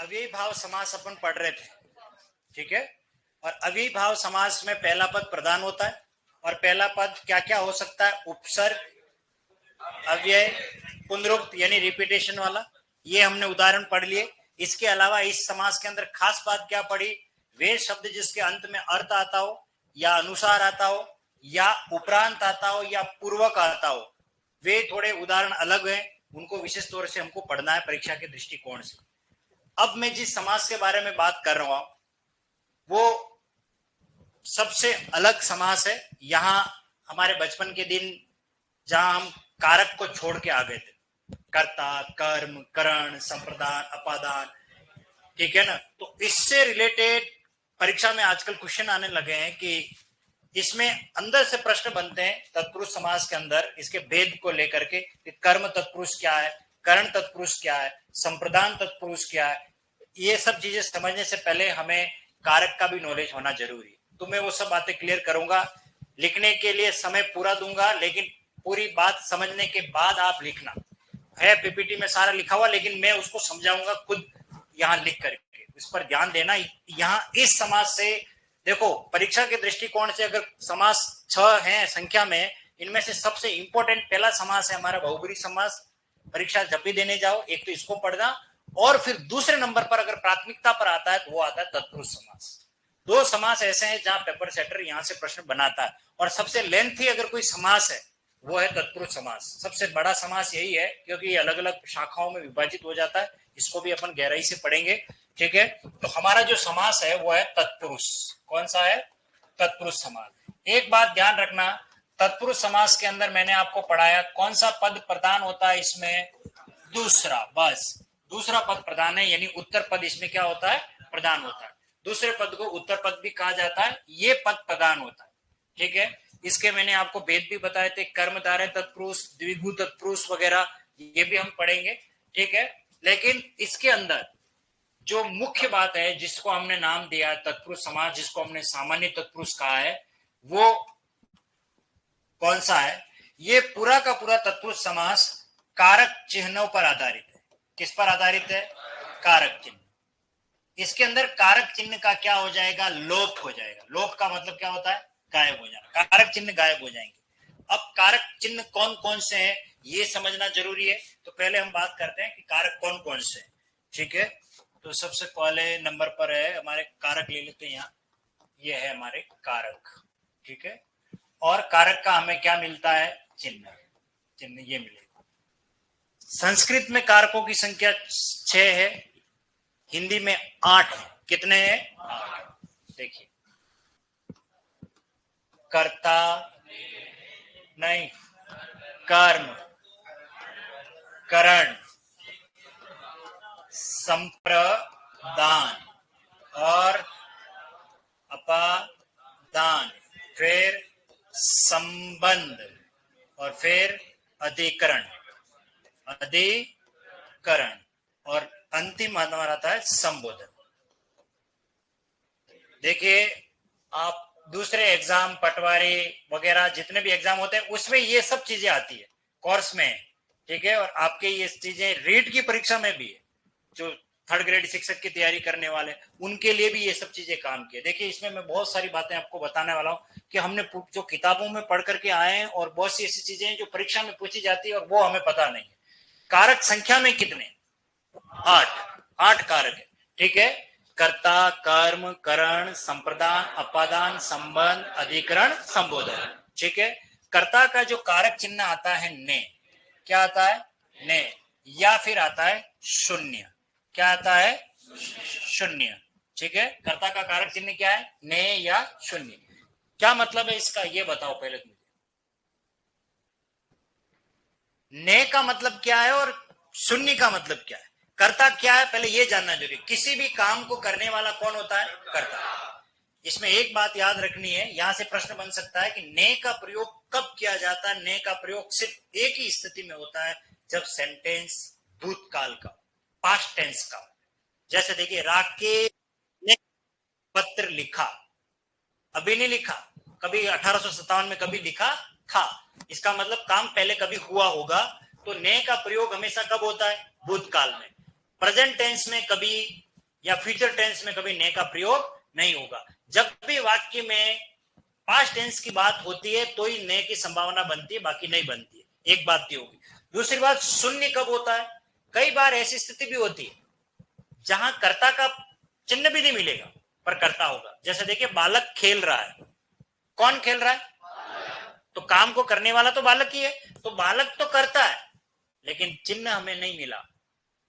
अव्ययीभाव समास अपन पढ़ रहे थे, ठीक है। और अव्ययीभाव समास में पहला पद प्रधान होता है और पहला पद क्या क्या हो सकता है, उपसर्ग, अव्यय, पुनरुक्त यानी रिपीटेशन वाला, ये हमने उदाहरण पढ़ लिए। इसके अलावा इस समास के अंदर खास बात क्या पड़ी, वे शब्द जिसके अंत में अर्थ आता हो या अनुसार आता हो या उपरांत आता हो या पूर्वक आता हो, वे थोड़े उदाहरण अलग हैं, उनको विशेष तौर से हमको पढ़ना है परीक्षा के दृष्टिकोण से। अब मैं जिस समास के बारे में बात कर रहा हूं वो सबसे अलग समास है। यहां हमारे बचपन के दिन जहां हम कारक को छोड़ के आ गए थे, कर्ता, कर्म, करण, संप्रदान, अपादान, ठीक है ना। तो इससे रिलेटेड परीक्षा में आजकल क्वेश्चन आने लगे हैं कि इसमें अंदर से प्रश्न बनते हैं तत्पुरुष समास के अंदर, इसके भेद को लेकर के, कर्म तत्पुरुष क्या है, करण तत्पुरुष क्या है, संप्रदान तत्पुरुष क्या है। ये सब चीजें समझने से पहले हमें कारक का भी नॉलेज होना जरूरी है। तो मैं वो सब बातें क्लियर करूंगा, लिखने के लिए समय पूरा दूंगा, लेकिन पूरी बात समझने के बाद आप लिखना है। पीपीटी में सारा लिखा हुआ, लेकिन मैं उसको समझाऊंगा खुद यहाँ लिख करके, इस पर ध्यान देना। यहाँ इस समास से देखो, परीक्षा के दृष्टिकोण से अगर समास 6 हैं संख्या में, इनमें से सबसे इंपॉर्टेंट पहला समास है हमारा बहुब्रीहि समास। परीक्षा जब भी देने जाओ एक तो इसको पढ़ना, और फिर दूसरे नंबर पर अगर प्राथमिकता पर आता है तो वो आता है तत्पुरुष समास। 2 समास ऐसे हैं जहां पेपर सेटर यहां से प्रश्न बनाता है, और सबसे लेंथी अगर कोई समास है वो है तत्पुरुष समास। सबसे बड़ा समास यही है क्योंकि ये अलग अलग शाखाओं में विभाजित हो जाता है, इसको भी अपन गहराई से पढ़ेंगे, ठीक है। तो हमारा जो समास है वो है तत्पुरुष। कौन सा है? तत्पुरुष समास। एक बात ध्यान रखना, तत्पुरुष समास के अंदर मैंने आपको पढ़ाया कौन सा पद प्रधान होता है, इसमें दूसरा, बस दूसरा पद प्रधान है, यानी उत्तर पद इसमें क्या होता है, प्रधान होता है। दूसरे पद को उत्तर पद भी कहा जाता है, ये पद प्रधान होता है, ठीक है। इसके मैंने आपको भेद भी बताए थे, कर्मधारय तत्पुरुष, द्विगु तत्पुरुष वगैरह, ये भी हम पढ़ेंगे, ठीक है। लेकिन इसके अंदर जो मुख्य बात है जिसको हमने नाम दिया तत्पुरुष समास, जिसको हमने सामान्य तत्पुरुष कहा है, वो कौन सा है? ये पूरा का पूरा तत्पुरुष समास कारक चिन्हों पर आधारित है। किस पर आधारित है? कारक चिन्ह। इसके अंदर कारक चिन्ह का क्या हो जाएगा? लोप हो जाएगा। लोप का मतलब क्या होता है? गायब हो जाना। कारक चिन्ह गायब हो जाएंगे। अब कारक चिन्ह कौन कौन से हैं ये समझना जरूरी है। तो पहले हम बात करते हैं कि कारक कौन कौन से हैं, ठीक है। तो सबसे पहले नंबर पर है हमारे कारक, ले लेते हैं यहाँ, ये है हमारे कारक, ठीक है। और कारक का हमें क्या मिलता है? चिन्ह। चिन्ह ये मिलेगा। संस्कृत में कारकों की संख्या 6 है, हिंदी में 8 है। कितने हैं? 8। देखिए, कर्ता नहीं, कर्म, करण, संप्रदान और अपादान, फिर संबंध और फिर अधिकरण, अधिकरण, और अंतिम हमारा आता है संबोधन। देखिए, आप दूसरे एग्जाम, पटवारी वगैरह जितने भी एग्जाम होते हैं उसमें ये सब चीजें आती है, कोर्स में, ठीक है। और आपके ये चीजें रीट की परीक्षा में भी है, जो 3rd ग्रेड शिक्षक की तैयारी करने वाले उनके लिए भी ये सब चीजें काम की है। देखिए, इसमें मैं बहुत सारी बातें आपको बताने वाला हूँ कि हमने जो किताबों में पढ़ करके आए हैं, और बहुत सी ऐसी चीजें हैं जो परीक्षा में पूछी जाती है और वो हमें पता नहीं है। कारक संख्या में कितने? 8 कारक है, ठीक है। कर्ता, कर्म, करण, संप्रदान, अपादान, संबंध, अधिकरण, संबोधन, ठीक है। कर्ता का जो कारक चिन्ह आता है ने, क्या आता है? ने, या फिर आता है शून्य। क्या आता है? शून्य, ठीक है। कर्ता का कारक चिन्ह क्या है? ने या शून्य। क्या मतलब है इसका, ये बताओ पहले मुझे। ने का मतलब क्या है और शून्य का मतलब क्या है? कर्ता क्या है पहले ये जानना जरूरी। किसी भी काम को करने वाला कौन होता है? कर्ता। इसमें एक बात याद रखनी है, यहां से प्रश्न बन सकता है कि ने का प्रयोग कब किया जाता है। ने का प्रयोग सिर्फ एक ही स्थिति में होता है, जब सेंटेंस भूतकाल का, पास्ट टेंस का। जैसे देखिए, राकेश ने पत्र लिखा, अभी नहीं लिखा, कभी 1857 में कभी लिखा था, इसका मतलब काम पहले कभी हुआ होगा। तो ने का प्रयोग हमेशा कब होता है? भूतकाल में। प्रेजेंट टेंस में कभी या फ्यूचर टेंस में कभी ने का प्रयोग नहीं होगा। जब भी वाक्य में पास्ट टेंस की बात होती है तो ही ने की संभावना बनती है, बाकी नहीं बनती है। एक बात ये होगी। दूसरी बात, शून्य कब होता है? कई बार ऐसी स्थिति भी होती है जहां कर्ता का चिन्ह भी नहीं मिलेगा पर कर्ता होगा। जैसे देखिए, बालक खेल रहा है। कौन खेल रहा है? तो काम को करने वाला तो बालक ही है, तो बालक तो करता है, लेकिन चिन्ह हमें नहीं मिला।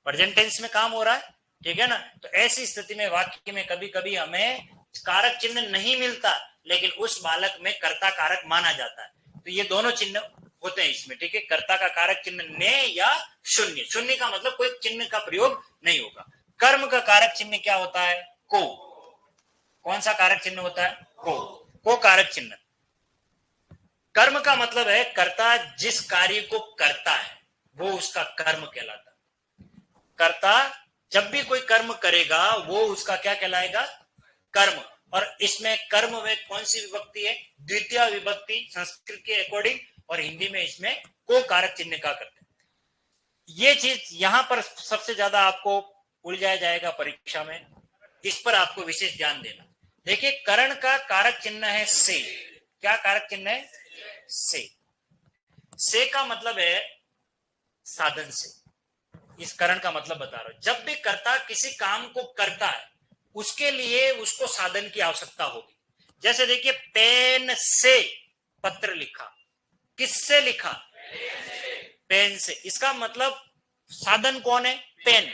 प्रेजेंट टेंस में काम हो रहा है, ठीक है ना। तो ऐसी स्थिति में वाक्य में कभी कभी हमें कारक चिन्ह नहीं मिलता, लेकिन उस बालक में कर्ता कारक माना जाता है। तो ये दोनों चिन्ह होते हैं इसमें, ठीक है। कर्ता का कारक चिन्ह ने या शून्य। शून्य का मतलब कोई चिन्ह का प्रयोग नहीं होगा। कर्म का कारक चिन्ह क्या होता है? को। कौन सा कारक चिन्ह होता है? को कारक चिन्ह। कर्म का मतलब है कर्ता जिस कार्य को करता है वो उसका कर्म कहलाता है। कर्ता जब भी कोई कर्म करेगा वो उसका क्या कहलाएगा? कर्म। और इसमें कर्म में कौन सी विभक्ति है? द्वितीय विभक्ति संस्कृत के अकॉर्डिंग, और हिंदी में इसमें को कारक चिन्ह का करते हैं। ये चीज यहां पर सबसे ज्यादा आपको उलझाया जाएगा परीक्षा में, इस पर आपको विशेष ध्यान देना। देखिए, करण का कारक चिन्ह है से। क्या कारक चिन्ह है? से का मतलब है साधन से। इस करण का मतलब बता रहा हूं। जब भी कर्ता किसी काम को करता है उसके लिए उसको साधन की आवश्यकता होगी। जैसे देखिए, पेन से पत्र लिखा। किससे लिखा? पेन से। इसका मतलब साधन कौन है? पेन।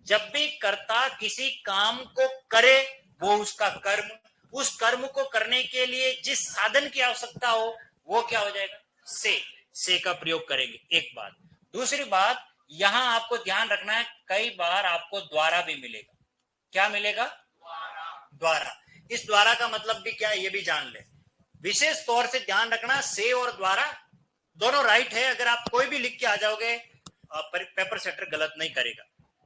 जब भी कर्ता किसी काम को करे वो उसका कर्म। उस कर्म को करने के लिए जिस साधन की आवश्यकता हो वो क्या हो जाएगा? से का प्रयोग करेंगे। एक बात। दूसरी बात, यहां आपको ध्यान रखना है, कई बार आपको द्वारा भी मिलेगा। क्या मिलेगा? द्वारा। इस द्वारा का मतलब भी क्या है ये भी जान ले। विशेष तौर से ध्यान रखना, से और द्वारा दोनों राइट है। अगर आप कोई भी लिख के आ जाओगे पेपर सेटर गलत नहीं करेगा।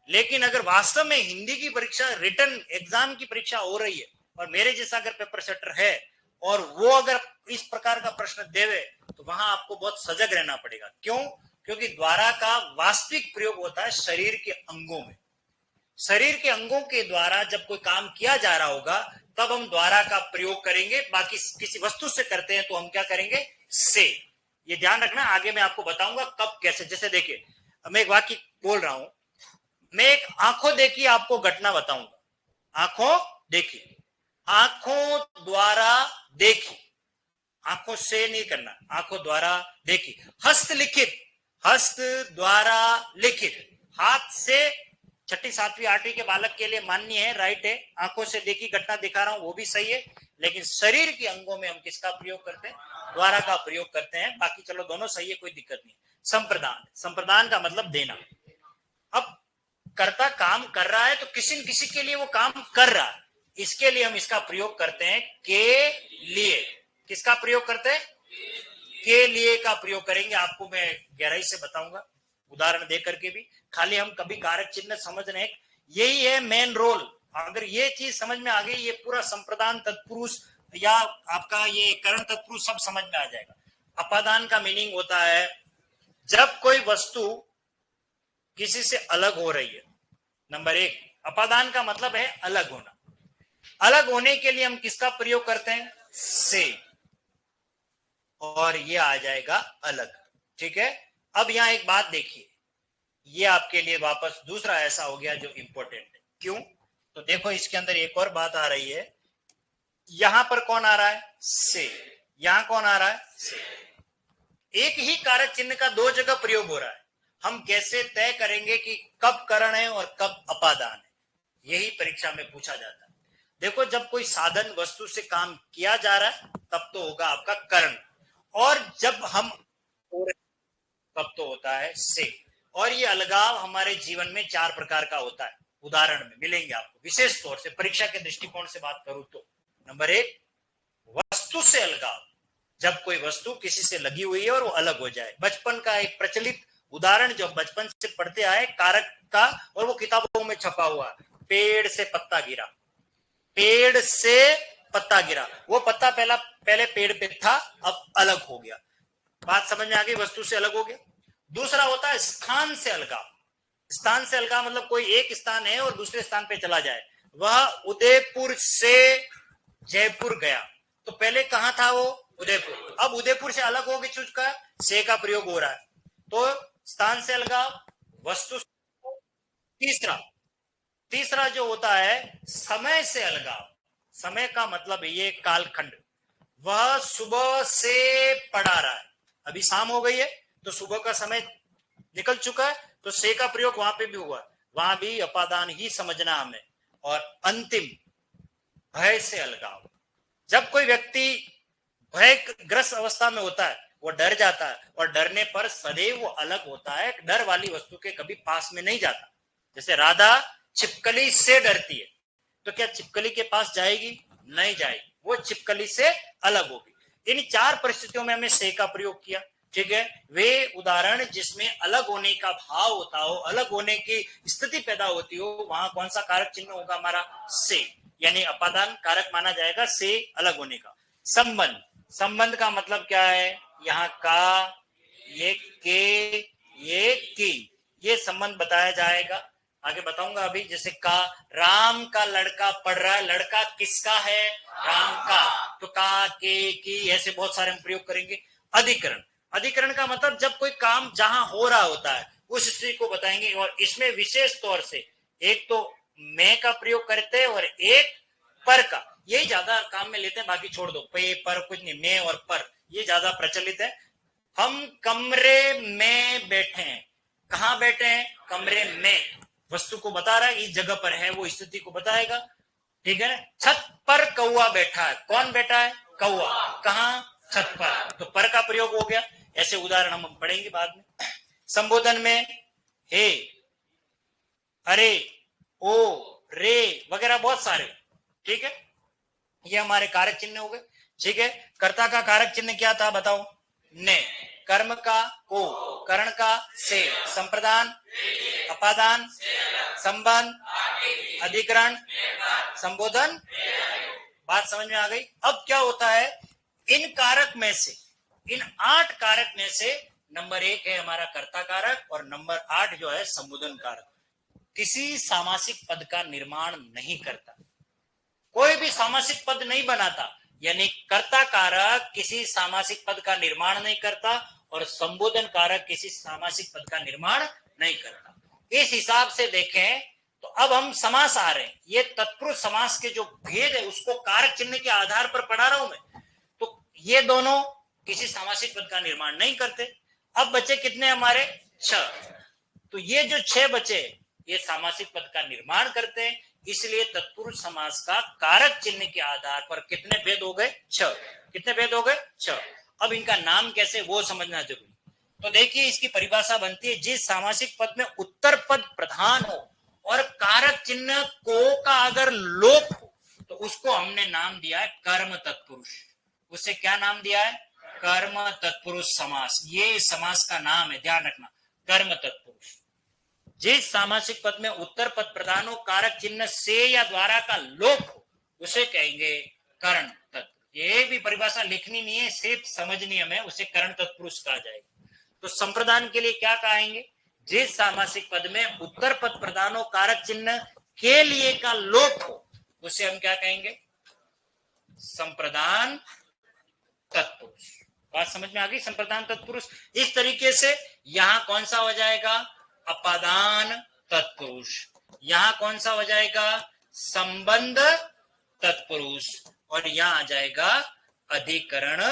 लेकिन अगर वास्तव में हिंदी की परीक्षा, रिटर्न एग्जाम की परीक्षा हो रही है और मेरे जैसा अगर पेपर सेटर है और वो अगर इस प्रकार का प्रश्न देवे तो वहां आपको बहुत सजग रहना पड़ेगा। क्यों? क्योंकि द्वारा का वास्तविक प्रयोग होता है शरीर के अंगों में। शरीर के अंगों के द्वारा जब कोई काम किया जा रहा होगा तब हम द्वारा का प्रयोग करेंगे। बाकी किसी वस्तु से करते हैं तो हम क्या करेंगे? से। ये ध्यान रखना, आगे मैं आपको बताऊंगा कब कैसे। जैसे देखिए, मैं एक वाक्य बोल रहा हूं, मैं एक आंखों देखी आपको घटना बताऊंगा। आंखों देखी, आंखों द्वारा देखी। आंखों से नहीं करना, आंखों द्वारा देखी। हस्तलिखित, हस्त द्वारा लिखित। हाथ से छठी सातवीं आठवीं के बालक के लिए मान्य है, राइट है। आंखों से देखी घटना दिखा रहा हूं वो भी सही है, लेकिन शरीर के अंगों में हम किसका प्रयोग करते हैं? द्वारा का प्रयोग करते हैं। बाकी चलो दोनों सही है, कोई दिक्कत नहीं। संप्रदान, संप्रदान का मतलब देना। अब कर्ता काम कर रहा है तो किसी न किसी के लिए वो काम कर रहा है, इसके लिए हम इसका प्रयोग करते हैं के लिए। किसका प्रयोग करते हैं? के लिए का प्रयोग करेंगे। आपको मैं गहराई से बताऊंगा उदाहरण दे करके भी। खाली हम कभी कारक चिन्ह समझ रहे हैं, यही है मेन रोल। अगर ये चीज समझ में आ गई, ये पूरा संप्रदान तत्पुरुष या आपका ये करण तत्पुरुष सब समझ में आ जाएगा। अपादान का मीनिंग होता है जब कोई वस्तु किसी से अलग हो रही है। नंबर एक, अपादान का मतलब है अलग होना। अलग होने के लिए हम किसका प्रयोग करते हैं? से। और ये आ जाएगा अलग, ठीक है। अब यहां एक बात देखिए, ये आपके लिए वापस दूसरा ऐसा हो गया जो इंपॉर्टेंट है। क्यों? तो देखो, इसके अंदर एक और बात आ रही है। यहां पर कौन आ रहा है? से। यहां कौन आ रहा है? से। एक ही कारक चिन्ह का दो जगह प्रयोग हो रहा है। हम कैसे तय करेंगे कि कब करण है और कब अपादान है? यही परीक्षा में पूछा जाता है। देखो, जब कोई साधन वस्तु से काम किया जा रहा है तब तो होगा आपका करण, और जब हम तब तो होता है से। और ये अलगाव हमारे जीवन में चार प्रकार का होता है, उदाहरण में मिलेंगे आपको। विशेष तौर से परीक्षा के दृष्टिकोण से बात करूं तो नंबर एक, वस्तु से अलगाव। जब कोई वस्तु किसी से लगी हुई है और वो अलग हो जाए। बचपन का एक प्रचलित उदाहरण जो बचपन से पढ़ते आए कारक का, और वो किताबों में छपा हुआ, पेड़ से पत्ता गिरा। पेड़ से पत्ता गिरा, वो पत्ता पहले पेड़ पे था, अब अलग हो गया। बात समझ में आ गई? वस्तु से अलग हो गया। दूसरा होता है स्थान से अलगाव। स्थान से अलगाव मतलब कोई एक स्थान है और दूसरे स्थान पे चला जाए। वह उदयपुर से जयपुर गया। तो पहले कहां था वो? उदयपुर। अब उदयपुर से अलग हो चुका है, से का प्रयोग हो रहा है, तो स्थान से अलगाव, वस्तु। तीसरा तीसरा जो होता है समय से अलगाव। समय का मतलब ये कालखंड। वह सुबह से पढ़ा रहा है, अभी शाम हो गई है तो सुबह का समय निकल चुका है, तो से का प्रयोग वहां पे भी हुआ, वहां भी अपादान ही समझना हमें। और अंतिम भय से अलगाव। जब कोई व्यक्ति भयग्रस्त अवस्था में होता है, वो डर जाता है, और डरने पर सदैव वो अलग होता है, डर वाली वस्तु के कभी पास में नहीं जाता। जैसे राधा छिपकली से डरती है, तो क्या छिपकली के पास जाएगी? नहीं जाएगी, वो छिपकली से अलग होगी। इन चार परिस्थितियों में हमने से का प्रयोग किया, ठीक है। वे उदाहरण जिसमें अलग होने का भाव होता हो, अलग होने की स्थिति पैदा होती हो, वहां कौन सा कारक चिन्ह होगा? हमारा से, यानी अपादान कारक माना जाएगा से अलग होने का। संबंध, संबंध का मतलब क्या है? यहाँ का, ये के, ये की, ये संबंध बताया जाएगा, आगे बताऊंगा अभी। जैसे का, राम का लड़का पढ़ रहा है, लड़का किसका है? राम का, तो का, के, की, ऐसे बहुत सारे हम प्रयोग करेंगे। अधिकरण, अधिकरण का मतलब जब कोई काम जहां हो रहा होता है उस स्थिति को बताएंगे, और इसमें विशेष तौर से एक तो मैं का प्रयोग करते हैं और एक पर का, यही ज्यादा काम में लेते हैं, बाकी छोड़ दो, पे पर कुछ नहीं, मैं और पर ये ज्यादा प्रचलित है। हम कमरे में बैठे हैं, कहां बैठे हैं? कमरे में, वस्तु को बता रहा है, इस जगह पर है, वो स्थिति को बताएगा, ठीक है ना। छत पर कौआ बैठा है, कौन बैठा है? कौआ, कहां? छत पर, तो पर का प्रयोग हो गया। ऐसे उदाहरण हम पढ़ेंगे बाद में। संबोधन में हे, अरे, ओ, रे वगैरह बहुत सारे, ठीक है, ये हमारे कारक चिन्ह हो गए, ठीक है। कर्ता का कारक चिन्ह क्या था बताओ? ने। कर्म का को, करण का से, संप्रदान, अपादान, संबंध, अधिकरण, संबोधन। बात समझ में आ गई? अब क्या होता है, इन कारक में से, इन 8 कारक में से नंबर 1 है हमारा कर्ता कारक, और नंबर 8 जो है संबोधन कारक। किसी सामासिक पद का निर्माण नहीं करता, कोई भी सामासिक पद नहीं बनाता, यानी कर्ता कारक किसी सामासिक पद का निर्माण नहीं करता, और संबोधन कारक किसी सामासिक पद का निर्माण नहीं करता। इस हिसाब से देखें तो अब हम समास आ रहे हैं, ये तत्पुरुष समास के जो भेद है उसको कारक चिन्ह के आधार पर पढ़ा रहा हूं मैं। तो ये दोनों किसी सामासिक पद का निर्माण नहीं करते। अब बचे कितने हमारे? 6। तो ये जो 6 बचे, ये सामासिक पद का निर्माण करते हैं, इसलिए तत्पुरुष समास का कारक चिन्ह के आधार पर कितने भेद हो गए? 6। कितने भेद हो गए? 6। अब इनका नाम कैसे, वो समझना जरूरी। तो देखिए इसकी परिभाषा बनती है, जिस सामासिक पद में उत्तर पद प्रधान हो और कारक चिन्ह को का अगर लोप हो, तो उसको हमने नाम दिया है कर्म तत्पुरुष। उसे क्या नाम दिया है? कर्म तत्पुरुष समास। ये समास का नाम है, ध्यान रखना, कर्म तत्पुरुष। जिस सामासिक पद में उत्तर पद प्रधान हो, कारक चिन्ह से या द्वारा का लोप हो, उसे कहेंगे कर्ण तत्पुरुष। ये भी परिभाषा लिखनी नहीं है, सिर्फ समझनी हमें, उसे कर्ण तत्पुरुष कहा जाएगा। तो संप्रदान के लिए क्या कहेंगे? जिस सामासिक पद में उत्तर पद प्रधान हो, कारक चिन्ह के लिए का लोप हो, उसे हम क्या कहेंगे? संप्रदान तत्पुरुष। बात समझ में आ गई? संप्रदान तत्पुरुष। इस तरीके से यहां कौन सा हो जाएगा? अपादान तत्पुरुष। यहां कौन सा हो जाएगा? संबंध तत्पुरुष। और यहां आ जाएगा अधिकरण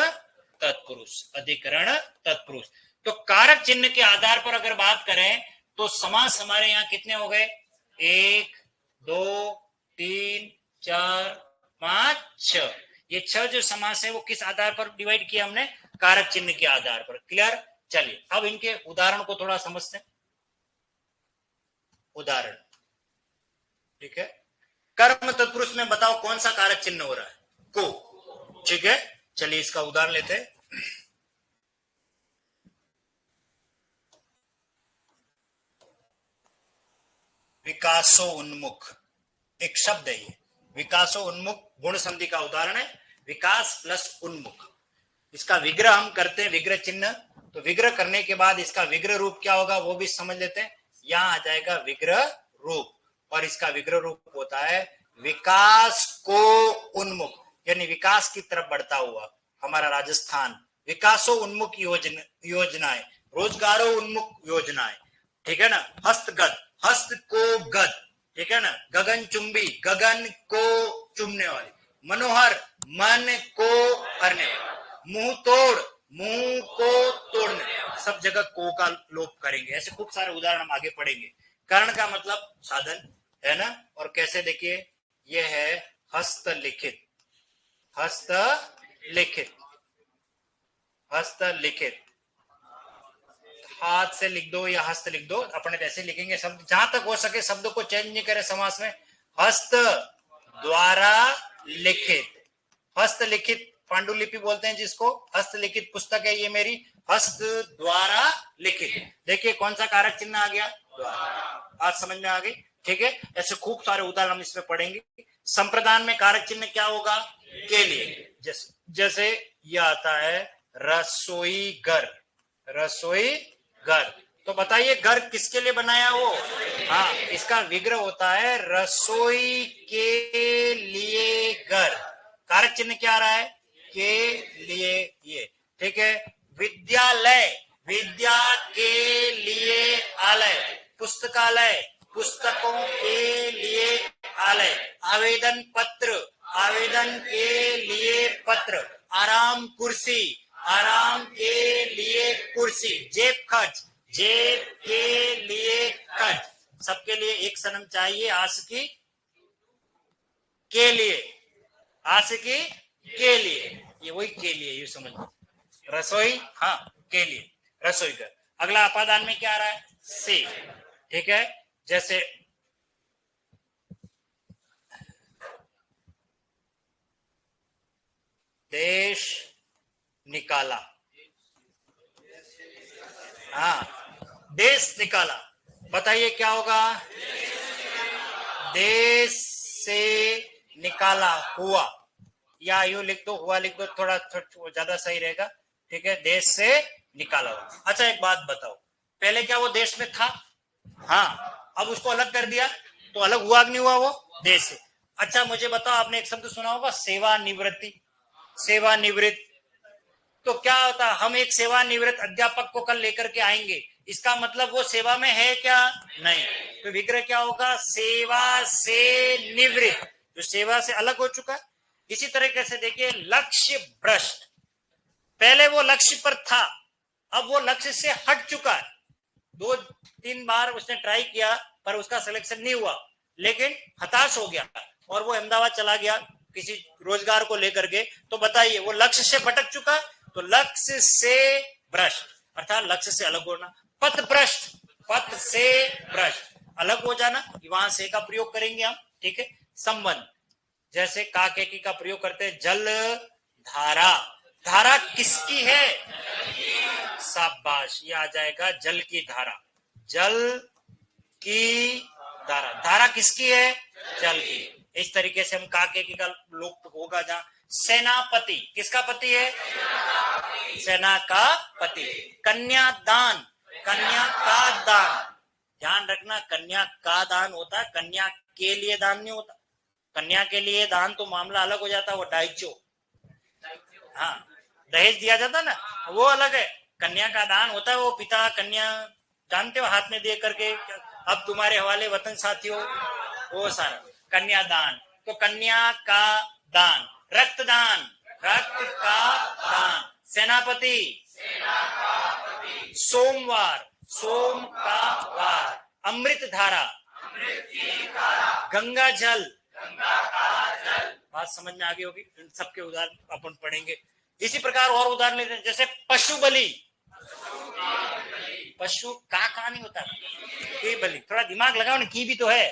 तत्पुरुष। अधिकरण तत्पुरुष। तो कारक चिन्ह के आधार पर अगर बात करें तो समास हमारे यहां कितने हो गए? 1, 2, 3, 4, 5, 6। ये 6 जो समास है वो किस आधार पर डिवाइड किया हमने? कारक चिन्ह के आधार पर। क्लियर? चलिए अब इनके उदाहरण को थोड़ा समझते हैं। उदाहरण, ठीक है। कर्म तत्पुरुष में बताओ कौन सा कारक चिन्ह हो रहा है? को, ठीक है। चलिए इसका उदाहरण लेते हैं। विकासो उन्मुख एक शब्द है, ये विकासो उन्मुख गुण संधि का उदाहरण है। विकास प्लस उन्मुख, इसका विग्रह हम करते हैं, विग्रह चिन्ह। तो विग्रह करने के बाद इसका विग्रह रूप क्या होगा वो भी समझ लेते हैं। यहां आ जाएगा विग्रह रूप, और इसका विग्रह रूप होता है विकास को उन्मुख, यानी विकास की तरफ बढ़ता हुआ हमारा राजस्थान, विकासो उन्मुख योजनाएं, रोजगारों उन्मुख योजनाएं, ठीक है ना। हस्तगत, हस्त को गत, ठीक है ना। गगन चुंबी, गगन को चुमने वाली। मनोहर, मन को करने वाली। मुंह तोड़, मुंह को तोड़ने, सब जगह को का लोप करेंगे। ऐसे खूब सारे उदाहरण हम आगे पढ़ेंगे। कर्ण का मतलब साधन है ना। और कैसे, देखिए ये है हस्तलिखित, हस्तलिखित, हस्तलिखित, हाथ से लिख दो या हस्त लिख दो, अपने जैसे लिखेंगे शब्द, जहां तक हो सके शब्द को चेंज नहीं करें समास में। हस्त द्वारा लिखित, हस्तलिखित पांडुलिपि बोलते हैं जिसको। हस्तलिखित पुस्तक है ये मेरी, हस्त द्वारा लिखित। देखिए कौन सा कारक चिन्ह आ गया, द्वारा। आज समझ में आ गई, ठीक है। ऐसे खूब सारे उदाहरण हम इसमें पढ़ेंगे। संप्रदान में कारक चिन्ह क्या होगा, के लिए। जैसे ये आता है रसोई घर, रसोई घर। तो बताइए घर किसके लिए बनाया वो, हाँ, इसका विग्रह होता है रसोई के लिए घर। कारक चिन्ह क्या आ रहा है, के लिए, ये ठीक है। विद्यालय, विद्या के लिए आलय। पुस्तकालय, पुस्तकों के लिए आलय। आवेदन पत्र, आवेदन के लिए पत्र। आराम कुर्सी, आराम के लिए कुर्सी। जेब खर्च, जेब के लिए खर्च। सबके लिए एक सनम चाहिए, आशिकी के लिए, आशिकी के लिए, ये वही के लिए, ये समझ। रसोई, हाँ, के लिए, रसोई घर। अगला अपादान में क्या आ रहा है, से, ठीक है। जैसे देश निकाला, हाँ, देश निकाला। बताइए क्या होगा, देश से निकाला हुआ, या यूं लिख दो, हुआ लिख दो, थोड़ा ज्यादा सही रहेगा, ठीक है। देश से निकाला हुआ। अच्छा एक बात बताओ, पहले क्या वो देश में था, हाँ, अब उसको अलग कर दिया तो अलग हुआ कि नहीं हुआ वो, देश से। अच्छा मुझे बताओ, आपने एक शब्द सुना होगा सेवानिवृत्ति, सेवानिवृत्त। तो क्या होता, हम एक सेवानिवृत्त अध्यापक को कल लेकर के आएंगे, इसका मतलब वो सेवा में है क्या, नहीं। तो विग्रह क्या होगा, सेवा से निवृत्त, जो सेवा से अलग हो चुका। इसी तरीके से देखिए लक्ष्य भ्रष्ट, पहले वो लक्ष्य पर था, अब वो लक्ष्य से हट चुका है। 2-3 बार उसने ट्राई किया पर उसका सिलेक्शन नहीं हुआ, लेकिन हताश हो गया और वो अहमदाबाद चला गया किसी रोजगार को लेकर के। तो बताइए वो लक्ष्य से भटक चुका, तो लक्ष्य से भ्रष्ट अर्थात लक्ष्य से अलग होना। पथ भ्रष्ट, पथ से भ्रष्ट, अलग हो जाना, वहां से का प्रयोग करेंगे हम, ठीक है। संबंध, जैसे का के की का प्रयोग करते हैं, जल धारा, धारा किसकी है, शाबाश, ये आ जाएगा जल की धारा, जल की धारा, धारा किसकी है, जल की। इस तरीके से हम काके की का लोप होगा। जहां सेनापति, किसका पति है, सेना का पति। कन्यादान, कन्या का दान, ध्यान रखना कन्या का दान होता है, कन्या के लिए दान नहीं होता। कन्या के लिए दान तो मामला अलग हो जाता है, वो डाइचो, हाँ, दहेज दिया जाता ना, वो अलग है। कन्या का दान होता है वो पिता कन्या, जानते हो, हाथ में दे करके अब तुम्हारे हवाले वतन साथियों, वो सारा कन्यादान। तो कन्या का दान। रक्तदान, रक्त का दान। सेनापति, सोमवार, सोम का वार। अमृत धारा, गंगा जल, बात समझ में आ गई होगी। इन सबके उदाहरण अपन पढ़ेंगे। इसी प्रकार और उदाहरण लेते हैं, जैसे पशु बलि, पशु का नहीं होता, की बलि, थोड़ा दिमाग लगाओ ना, की भी तो है,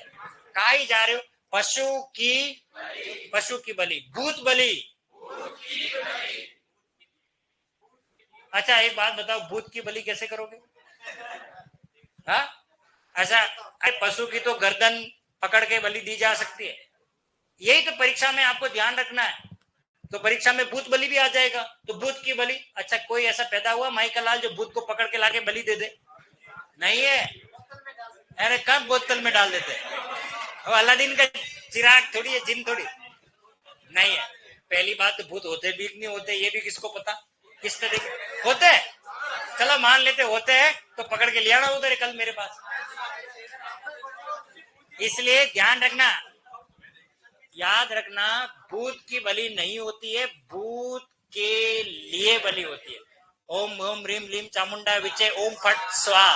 का ही जा रहे हो, पशु की, पशु की बलि। भूत बलि, अच्छा एक बात बताओ, भूत की बलि कैसे करोगे, हाँ, अच्छा पशु की तो गर्दन पकड़ के बलि दी जा सकती है, यही तो परीक्षा में आपको ध्यान रखना है। तो परीक्षा में भूत बलि भी आ जाएगा, तो भूत की बलि। अच्छा कोई ऐसा पैदा हुआ माई का लाल जो भूत को पकड़ के लाके बलि दे दे, नहीं है। अरे कब बोतल में डाल देते हैं, अलादीन का चिराग थोड़ी है, जिन थोड़ी नहीं है। पहली बात तो भूत होते भी नहीं होते, ये भी किसको पता किस तरीके होते हैं। चलो मान लेते होते हैं, तो पकड़ के लिया ना उधर कल मेरे पास। इसलिए ध्यान रखना, याद रखना, भूत की बलि नहीं होती है, भूत के लिए बलि होती है। ओम ओम रीम लीम चामुंडा विचे ओम फट स्वाहा,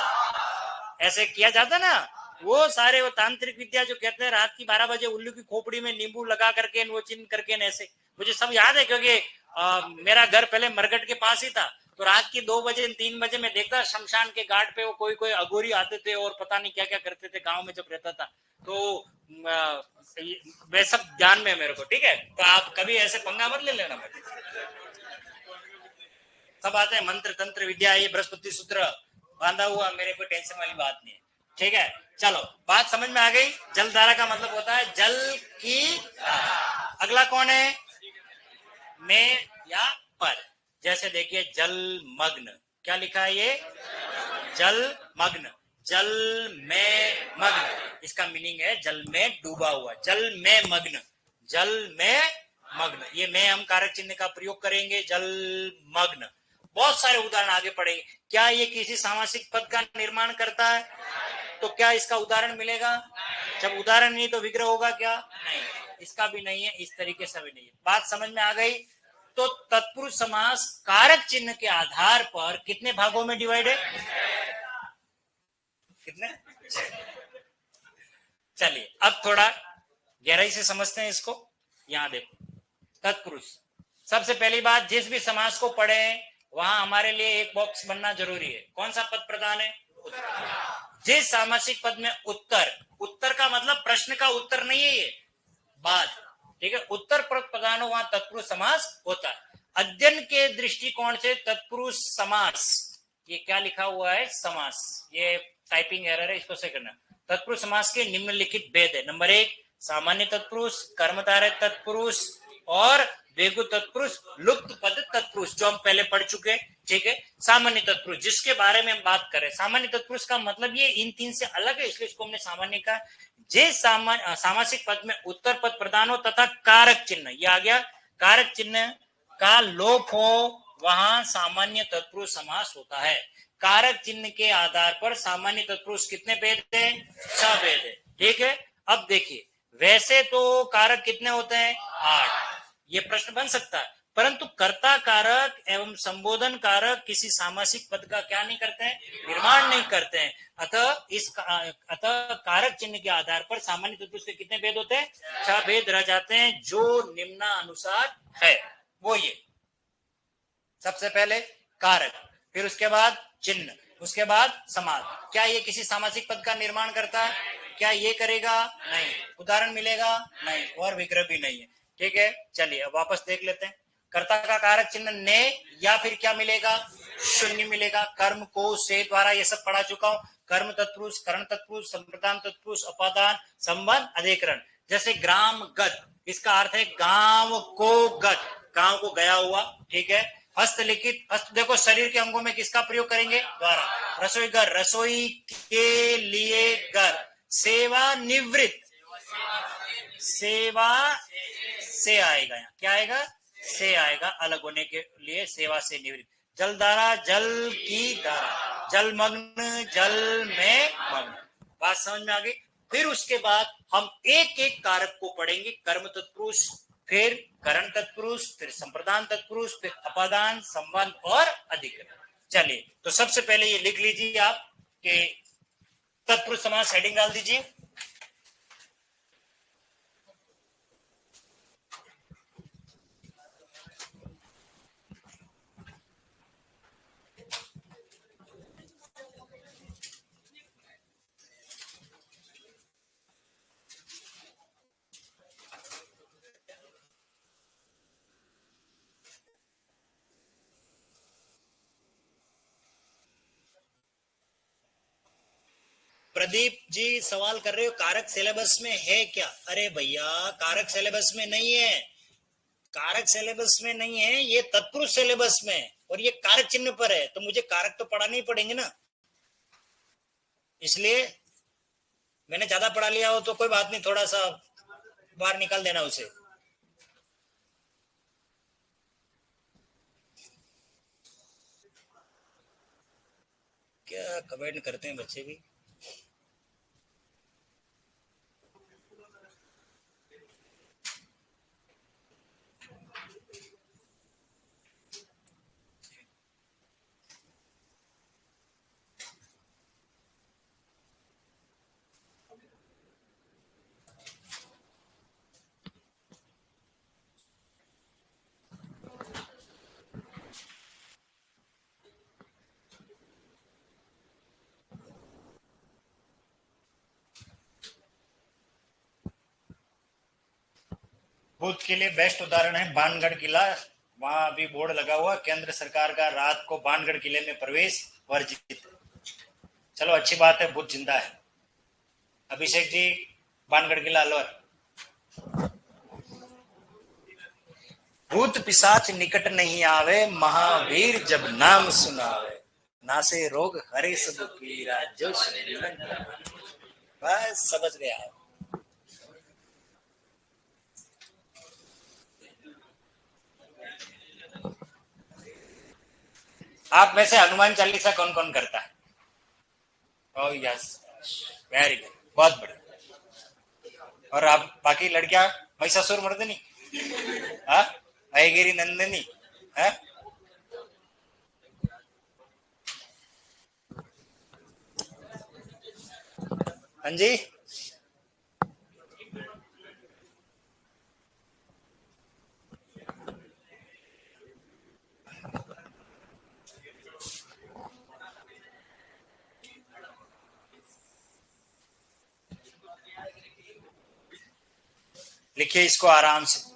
ऐसे किया जाता ना। वो सारे वो तांत्रिक विद्या जो कहते हैं रात की 12 बजे उल्लू की खोपड़ी में नींबू लगा करके वो चिन्ह करके ऐसे, मुझे सब याद है, क्योंकि मेरा घर पहले मरगट के पास ही था। तो रात की 2 बजे 3 बजे मैं देखता शमशान के घाट पे वो कोई कोई अघोरी आते थे और पता नहीं क्या क्या करते थे, गांव में जब रहता था। तो वे सब ध्यान में है मेरे को, ठीक है। तो आप कभी ऐसे पंगा मत ले लेना। सब आते हैं मंत्र तंत्र विद्या, ये बृहस्पति सूत्र बांधा हुआ, मेरे को टेंशन वाली बात नहीं है, ठीक है। चलो बात समझ में आ गई। जलधारा का मतलब होता है जल की धारा। अगला कौन है, में या पर। जैसे देखिए जल मग्न, क्या लिखा है ये, जल मग्न, जल में मग्न, इसका मीनिंग है जल में डूबा हुआ, जल में मग्न, जल में मग्न। ये में हम कारक चिन्ह का प्रयोग करेंगे, जल मग्न। बहुत सारे उदाहरण आगे पढ़ेंगे। क्या ये किसी सामासिक पद का निर्माण करता है, तो क्या इसका उदाहरण मिलेगा, जब उदाहरण नहीं तो विग्रह होगा क्या, नहीं, इसका भी नहीं है, इस तरीके से भी नहीं है। बात समझ में आ गई। तो तत्पुरुष समास कारक चिन्ह के आधार पर कितने भागों में डिवाइड है, कितने, चलिए अब थोड़ा गहराई से समझते हैं इसको। यहां देखो तत्पुरुष, सबसे पहली बात, जिस भी समास को पढ़े वहां हमारे लिए एक बॉक्स बनना जरूरी है। कौन सा पद प्रधान है, जिस सामासिक पद में उत्तर, उत्तर का मतलब प्रश्न का उत्तर नहीं है ये, बाद, ठीक है, उत्तर पद प्रधान हो वहां तत्पुरुष समास होता है। अध्ययन के दृष्टिकोण से तत्पुरुष समास, ये क्या लिखा हुआ है समास, ये टाइपिंग एरर है, इसको सही करना। तत्पुरुष समास के निम्नलिखित भेद है। नंबर 1 सामान्य तत्पुरुष, कर्मधारय तत्पुरुष और द्विगु तत्पुरुष, लुप्त पद तत्पुरुष, जो हम पहले पढ़ चुके हैं, ठीक है। सामान्य तत्पुरुष जिसके बारे में हम बात करें, सामान्य तत्पुरुष का मतलब ये इन तीन से अलग है, इसलिए इसको हमने सामान्य कहा। जे सामासिक पद में उत्तर पद प्रदान हो तथा कारक चिन्ह, ये आ गया, कारक चिन्ह का लोप हो वहां सामान्य तत्पुरुष समास होता है। कारक चिन्ह के आधार पर सामान्य तत्पुरुष कितने भेद है, 6 भेद है, ठीक है। अब देखिए वैसे तो कारक कितने होते हैं, 8, ये प्रश्न बन सकता है, परंतु कर्ता कारक एवं संबोधन कारक किसी सामासिक पद का क्या नहीं करते हैं, निर्माण नहीं करते हैं। अतः कारक चिन्ह के आधार पर सामान्य तत्पुरुष के कितने भेद होते हैं, 6 भेद रह जाते हैं, जो निम्नानुसार है। वो ये सबसे पहले कारक, फिर उसके बाद चिन्ह, उसके बाद समास। क्या ये किसी सामासिक पद का निर्माण करता है, क्या ये करेगा, नहीं, उदाहरण मिलेगा नहीं, और विग्रह भी नहीं है, ठीक है। चलिए अब वापस देख लेते हैं। कर्ता का कारक चिन्ह ने, या फिर क्या मिलेगा, शून्य मिलेगा। कर्म को से द्वारा ये सब पढ़ा चुका हूं, कर्म तत्पुरुष, करण तत्पुरुष, संप्रदान तत्पुरुष, अपादान, संबंध, अधिकरण। जैसे ग्राम गत, इसका अर्थ है गांव को गत, गांव को गया हुआ, ठीक है। हस्तलिखित, हस्त देखो शरीर के अंगों में किसका प्रयोग करेंगे, द्वारा। रसोई घर, रसोई के लिए घर। सेवा निवृत्त, सेवा से आएगा, यहाँ क्या आएगा, से आएगा, अलग होने के लिए सेवा से निवृत्त। जलधारा, जल की धारा। जलमग्न, जल में मग्न। बात समझ में आ गई। फिर उसके बाद हम एक एक कारक को पढ़ेंगे, कर्म तत्पुरुष, फिर करण तत्पुरुष, फिर संप्रदान तत्पुरुष, फिर अपादान, संबंध और अधिकरण। चलिए तो सबसे पहले ये लिख लीजिए आप कि तत्पुरुष समास, हेडिंग डाल दीजिए। प्रदीप जी सवाल कर रहे हो कारक सिलेबस में है क्या? अरे भैया कारक सिलेबस में नहीं है, कारक सिलेबस में नहीं है, ये तत्पुरुष सिलेबस में है, और ये कारक चिन्ह पर है, तो मुझे कारक तो पढ़ाने ही पड़ेंगे ना। इसलिए मैंने ज्यादा पढ़ा लिया हो तो कोई बात नहीं, थोड़ा सा बाहर निकाल देना उसे। क्या कमेंट करते हैं बच्चे भी। भूत के लिए बेस्ट उदाहरण है बाणगढ़ किला। वहां अभी बोर्ड लगा हुआ, केंद्र सरकार का रात को बाणगढ़ किले में प्रवेश वर्जित। चलो अच्छी बात है, भूत जिंदा है। अभिषेक जी, बाणगढ़ किला अलवर। भूत पिशाच निकट नहीं आवे, महावीर जब नाम सुनावे। नासे रोग हरे सब पीरा, जो बस समझ गया। आप में से हनुमान चालीसा कौन कौन करता है? ओह यस, वेरी गुड, बहुत बढ़िया। और आप बाकी लड़कियां, महिषासुर मर्दनी, हाँ, अयगिरी नंदिनी, हाँ। हाँ जी। लिखिए इसको आराम से।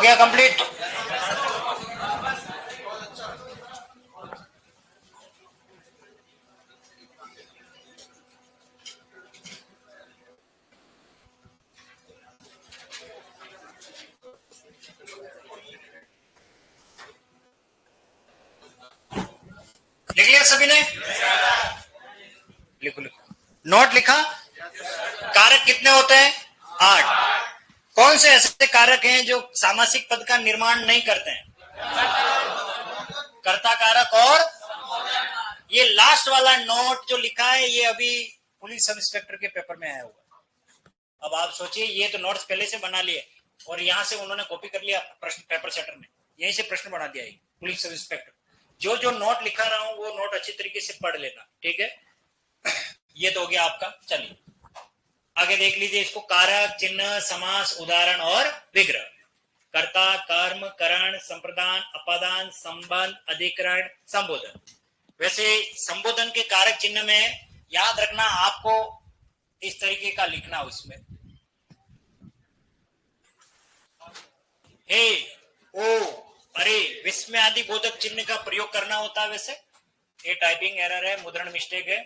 गया कंप्लीट। लिख लिया सभी ने? लिखो लिखो। नोट लिखा? कारक कितने होते हैं? 8। कौन से ऐसे कारक हैं जो सामासिक पद का निर्माण नहीं करते हैं? कर्ता कारक और ये लास्ट वाला नोट जो लिखा है ये अभी पुलिस सब इंस्पेक्टर के पेपर में आया हुआ। अब आप सोचिए, ये तो नोट्स पहले से बना लिए और यहां से उन्होंने कॉपी कर लिया प्रश्न पेपर सेटर ने, यहीं से प्रश्न बना दिया पुलिस सब इंस्पेक्टर। जो जो नोट लिखा रहा हूं वो नोट अच्छी तरीके से पढ़ लेना, ठीक है? ये तो हो गया आपका। चलिए आगे देख लीजिए इसको। कारक, चिन्ह, समास, उदाहरण और विग्रह। कर्ता, कर्म, करण, संप्रदान, अपादान, संबंध, अधिकरण, संबोधन। वैसे संबोधन के कारक चिन्ह में याद रखना आपको इस तरीके का लिखना उसमें हे, ओ, अरे, विस्मय आदि बोधक चिन्ह का प्रयोग करना होता है। वैसे ये टाइपिंग एरर है, मुद्रण मिस्टेक है।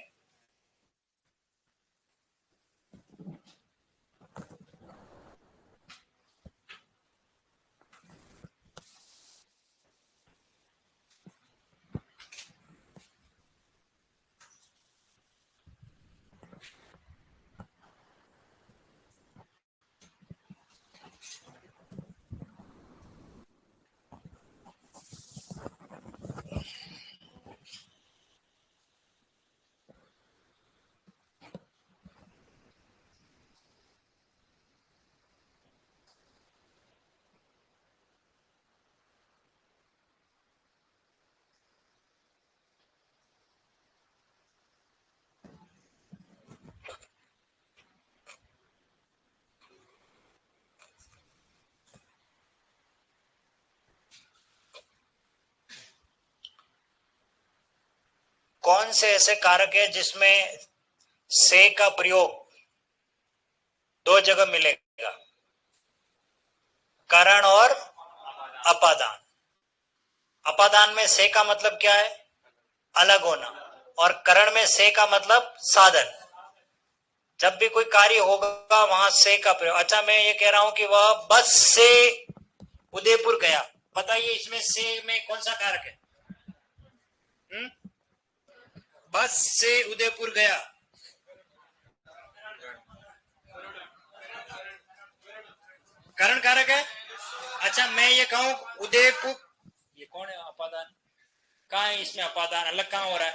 कौन से ऐसे कारक है जिसमें से का प्रयोग दो जगह मिलेगा? करण और अपादान। अपादान में से का मतलब क्या है? अलग होना। और करण में से का मतलब साधन। जब भी कोई कार्य होगा वहां से का प्रयोग। अच्छा, मैं ये कह रहा हूं कि वह बस से उदयपुर गया, बताइए इसमें से में कौन सा कारक है? बस से उदयपुर गया, करण कारक है। अच्छा, मैं ये कहूं उदयपुर, ये कौन है अपादान? कहाँ है इसमें अपादान? अलग कहाँ हो रहा है?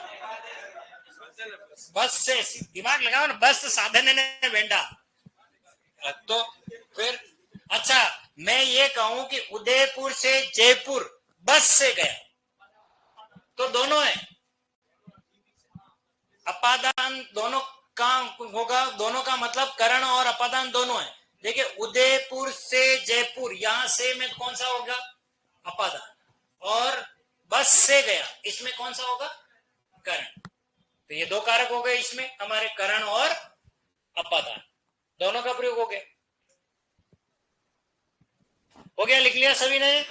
बस से, दिमाग लगाओ ना, बस साधन है वेंडा तो फिर। अच्छा, मैं ये कहूं कि उदयपुर से जयपुर बस से गया, तो दोनों है। अपादान दोनों का होगा, दोनों का मतलब करण और अपादान दोनों है। देखिए उदयपुर से जयपुर, यहां से में कौन सा होगा? अपादान। और बस से गया, इसमें कौन सा होगा? करण। तो ये दो कारक हो गए इसमें हमारे, करण और अपादान, दोनों का प्रयोग हो गया। हो गया, लिख लिया सभी ने?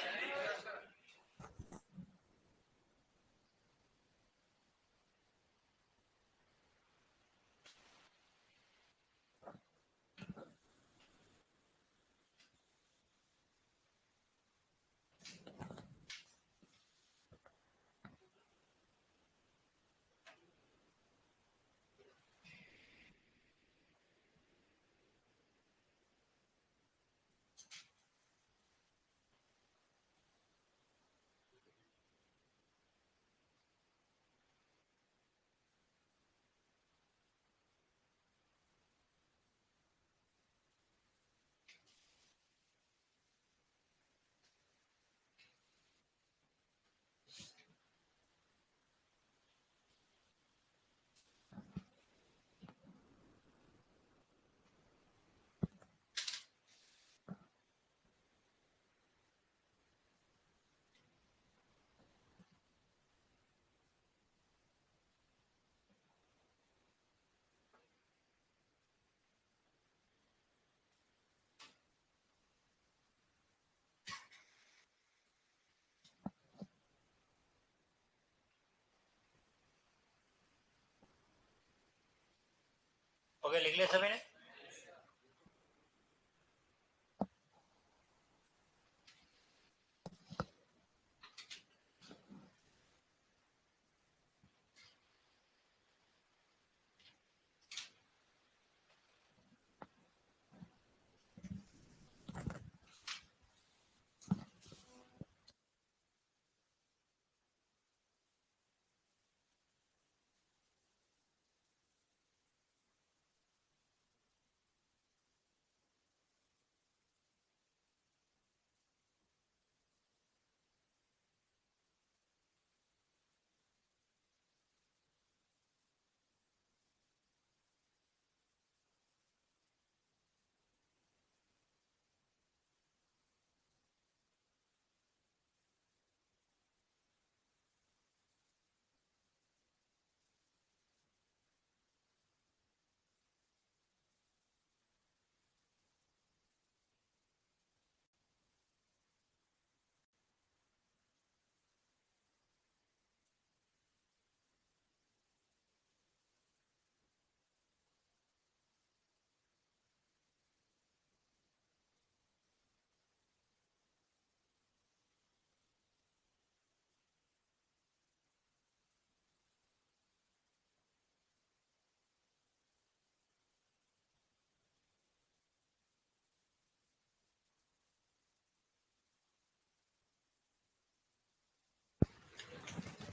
हो गया, लिख लिया सभी ने?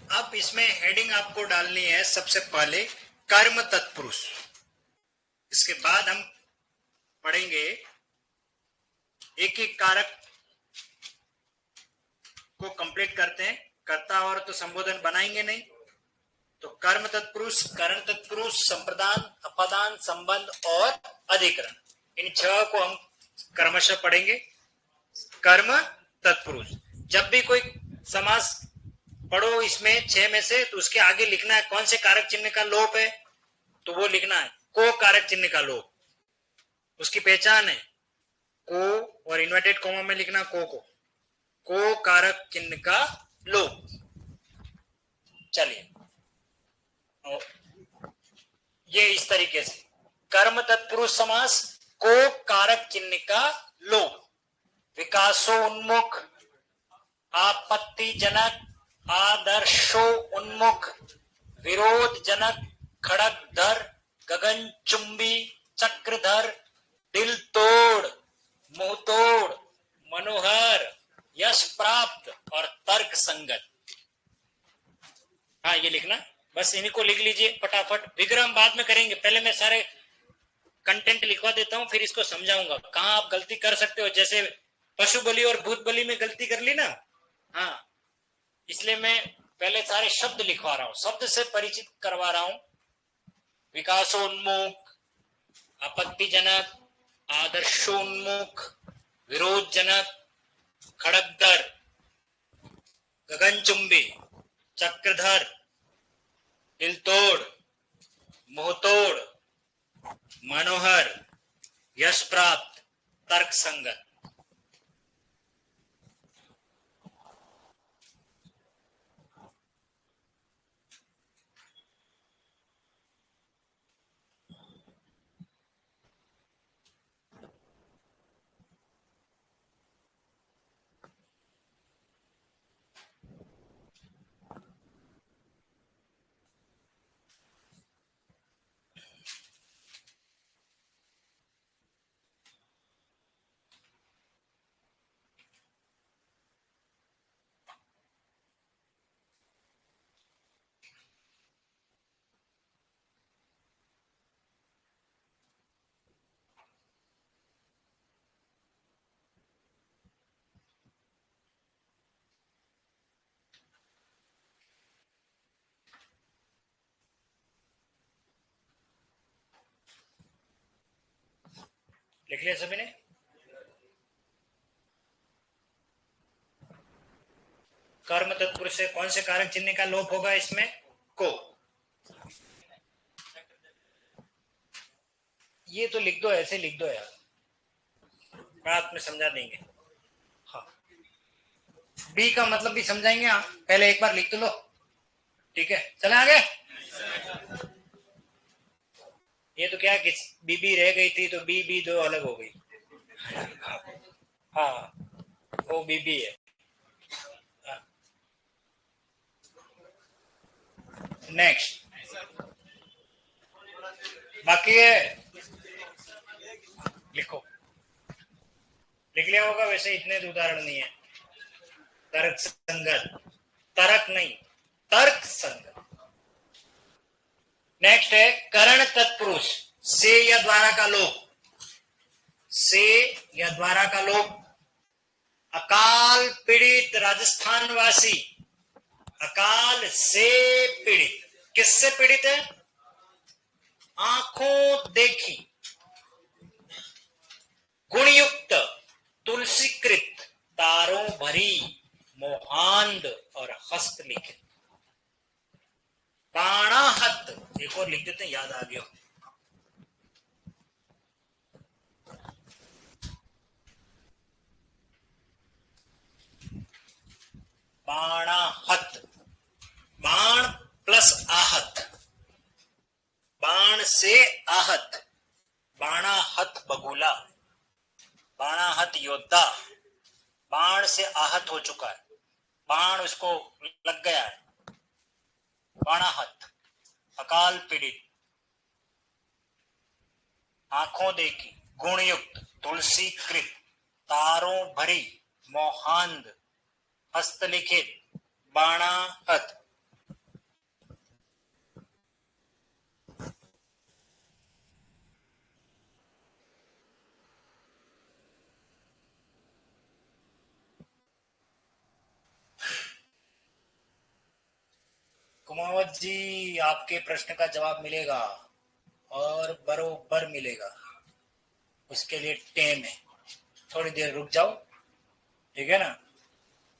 अब इसमें हेडिंग आपको डालनी है सबसे पहले कर्म तत्पुरुष। इसके बाद हम पढ़ेंगे एक एक कारक को कंप्लीट करते हैं। कर्ता और तो संबोधन बनाएंगे नहीं, तो कर्म तत्पुरुष, करण तत्पुरुष, संप्रदान, अपादान, संबंध और अधिकरण, इन 6 को हम क्रमशः पढ़ेंगे। कर्म तत्पुरुष, जब भी कोई समास पढ़ो इसमें 6 में से, तो उसके आगे लिखना है कौन से कारक चिन्ह का लोप है, तो वो लिखना है को कारक चिन्ह का लोप। उसकी पहचान है को, और इन्वर्टेड कॉमा में लिखना को कारक चिन्ह का लोप। चलिए, ये इस तरीके से कर्म तत्पुरुष समास को कारक चिन्ह का लोप। विकासोन्मुख, आपत्तिजनक, आदर्शो उन्मुख, विरोधजनक, खड़गधर, गगनचुंबी, चक्रधर, दिल तोड़, मुंह तोड़, मनोहर, यश प्राप्त और तर्क संगत। हाँ, ये लिखना, बस इन्हीं को लिख लीजिए फटाफट। विग्रह हम बाद में करेंगे, पहले मैं सारे कंटेंट लिखवा देता हूं, फिर इसको समझाऊंगा कहां आप गलती कर सकते हो। जैसे पशु बलि और भूत बलि में गलती कर ली ना, हाँ, इसलिए मैं पहले सारे शब्द लिखवा रहा हूं, शब्द से परिचित करवा रहा हूं। विकासोन्मुख, आपत्तिजनक, आदर्शोन्मुख, विरोधजनक, खड़गधर, गगनचुंबी, चक्रधर, दिलतोड़, मुंहतोड़, मनोहर, यश प्राप्त, तर्क संगत। लिख लिया सभी ने? कर्म तत्पुरुष से कौन से कारक चिन्ह का लोप होगा इसमें? को। ये तो लिख दो, ऐसे लिख दो यार, बात में समझा देंगे। हाँ, बी का मतलब भी समझाएंगे, हाँ, पहले एक बार लिख तो लो, ठीक है। चले आगे। ये तो क्या कि बीबी रह गई थी तो बी दो अलग हो गई। हाँ, वो बीबी है। नेक्स्ट बाकी है, लिखो। लिख लिया होगा, वैसे इतने तो उदाहरण नहीं है। तर्क संगत, तर्क नहीं, तर्क संगत। नेक्स्ट है करण तत्पुरुष, से या द्वारा का लोप, से या द्वारा का लोप। अकाल पीड़ित राजस्थान वासी, अकाल से पीड़ित, किससे पीड़ित है? आंखों देखी। गुणयुक्त, तुलसीकृत, तारों भरी, मोहांध और हस्तलिखित। बाणाहत, एक और लिख देते हैं, याद आ गया। बाणाहत, बाण प्लस आहत, बाण से आहत, बाणाहत बगुला, बाणाहत योद्धा, बाण से आहत हो चुका है, बाण उसको लग गया है। बाणाहत, अकाल पीड़ित, आंखों देखी, गुणयुक्त, तुलसीकृत, तारों भरी, मोहांध, हस्तलिखित, बाणाहत। कुमावत जी, आपके प्रश्न का जवाब मिलेगा और बरोबर मिलेगा। उसके लिए टेम है, थोड़ी देर रुक जाओ, ठीक है ना?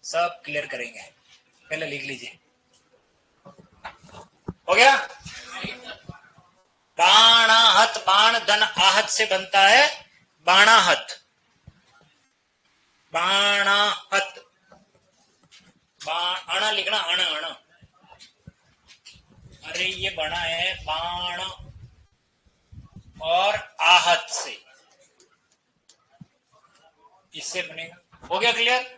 सब क्लियर करेंगे। पहले लिख लीजिए, हो गया। बाणाहत, बाण धन आहत से बनता है बाणाहत, बाणाहत। बाण अण लिखना, अण अण, अरे ये बना है बाण और आहत से, इससे बनेगा। हो गया क्लियर?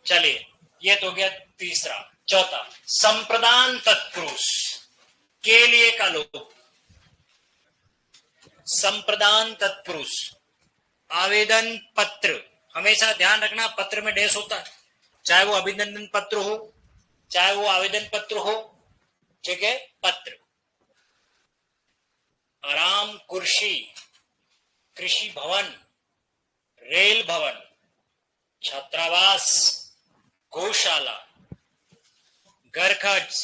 चलिए, ये तो हो गया तीसरा। चौथा, संप्रदान तत्पुरुष, के लिए का लोप। संप्रदान तत्पुरुष, आवेदन पत्र, हमेशा ध्यान रखना पत्र में डैश होता है, चाहे वो अभिनंदन पत्र हो, चाहे वो आवेदन पत्र हो, ठीक है? पत्र। आराम कुर्सी, कृषि भवन, रेल भवन, छात्रावास, गौशाला, घर खर्च,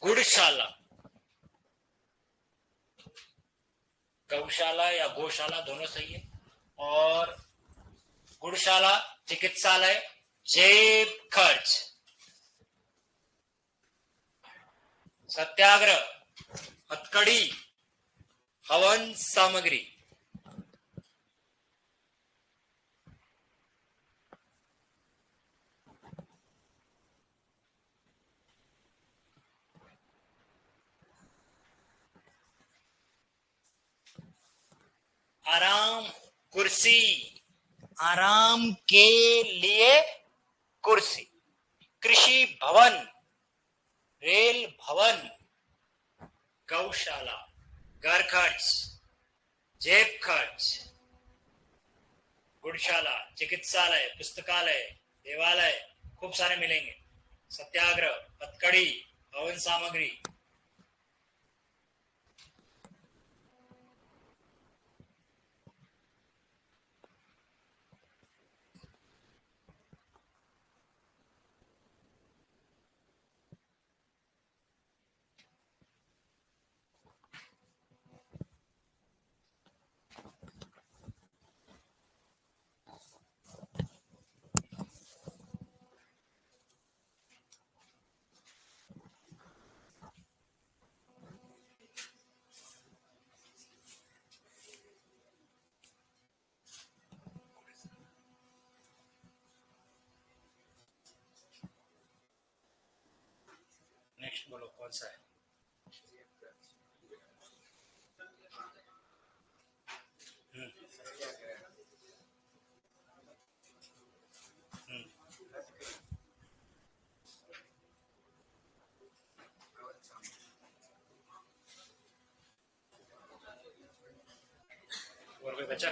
गुड़शाला, गौशाला या गौशाला दोनों सही है, और गुड़शाला, चिकित्सालय, जेब खर्च, सत्याग्रह, हथकड़ी, हवन सामग्री। आराम कुर्सी, आराम के लिए कुर्सी। कृषि भवन, रेल भवन, गौशाला, घर खर्च, जेब खर्च, गुड़शाला, चिकित्सालय, पुस्तकालय, देवालय, खूब सारे मिलेंगे। सत्याग्रह, हथकड़ी, हवन सामग्री। नेक्स्ट बोलो कौन सा है? और कोई बचा?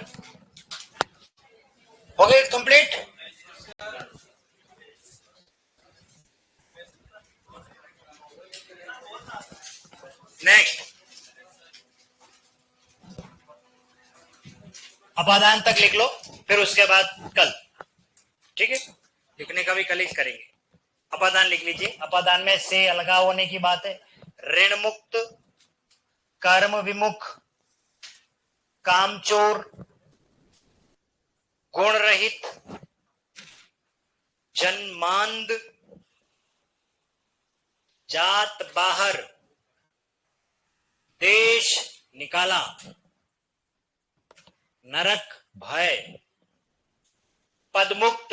हो गए कंप्लीट? नेक्स्ट, अपादान तक लिख लो, फिर उसके बाद कल, ठीक है? लिखने का भी कल ही करेंगे। अपादान लिख लीजिए। अपादान में से अलगा होने की बात है। ऋण मुक्त, कर्म विमुख, कामचोर, गुण रहित, जन्मांध, जात बाहर, देश निकाला, नरक भय, पदमुक्त,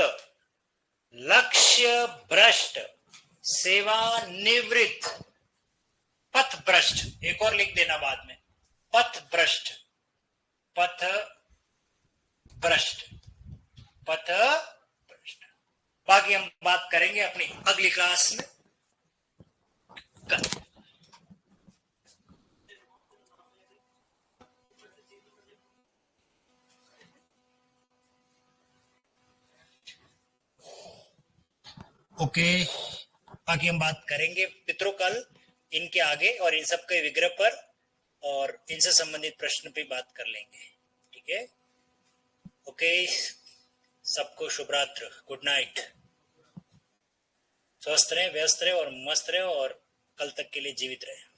लक्ष्य भ्रष्ट, सेवा निवृत्त, पथ भ्रष्ट। एक और लिख देना बाद में, पथ भ्रष्ट, पथ भ्रष्ट, पथ भ्रष्ट। बाकी हम बात करेंगे अपनी अगली क्लास में कल। ओके, बाकी हम बात करेंगे पितृकल, इनके आगे और इन सब के विग्रह पर और इनसे संबंधित प्रश्न पे बात कर लेंगे, ठीक है? ओके, सबको शुभ रात्रि, गुड नाइट। स्वस्थ रहे, व्यस्त रहे और मस्त रहे और कल तक के लिए जीवित रहे।